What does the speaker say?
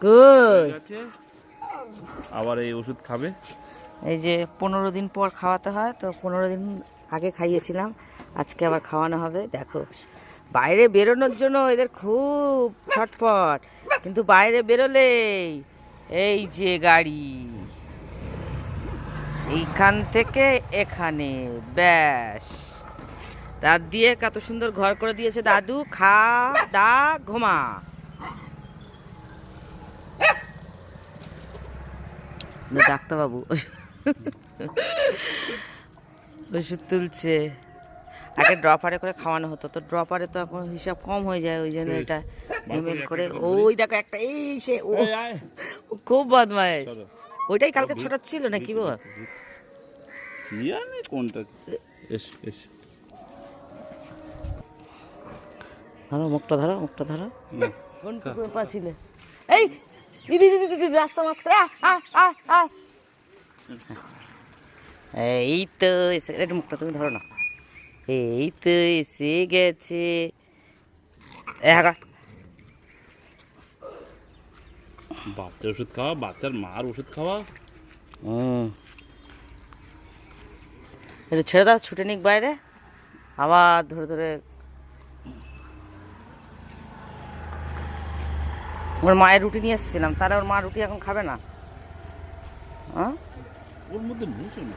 কই আবার এই ওষুধ খাবে। এই যে 15 দিন পর খাওয়াতে হয়, তো 15 দিন আগে খাইয়েছিলাম, আজকে আবার খাওয়ানো হবে। দেখো বাইরে বেরোনোর জন্য এদের খুব ছটফট, কিন্তু বাইরে বেরোলেই এই যে গাড়ি, এইখান থেকে এখানে, ব্যাস। তার দিয়ে কত সুন্দর ঘর করে দিয়েছে দাদু, খা দা ঘুমা। ডাক্তারবাবু ওষুধ তুলছে। আগে ড্রপারে করে খাওয়ানো হতো, তো ড্রপারে তো এখন হিসাব কম হয়ে যায়, ওই জন্য এটা এমএল করে। ওই দেখো একটা, এই সে ও খুব বদমাইশ। ওইটাই কালকে ছোটাচ্ছিল নাকি গো? কোনটা? এস এস ধরো মুখটা, ধরো মুখটা, ধরো। কোন কুকুর পাছিলে? এই দিদি দিদি দিদি, রাস্তা মাঝখানে। এই তো এসে, একটু মুখটা তুমি ধরো না। এই তো এসে গেছে। বাচ্চার ওষুধ খাওয়া, বাচ্চার মার ওষুধ খাওয়া। একটু ছেড়ে দাও, ছুটে নিক বাইরে, আবার ধরে ধরে। ওর মায়ের রুটি নিয়ে এসেছিলাম, তাহলে ওর মা রুটি এখন খাবে না। ওর মধ্যে বুঝো না।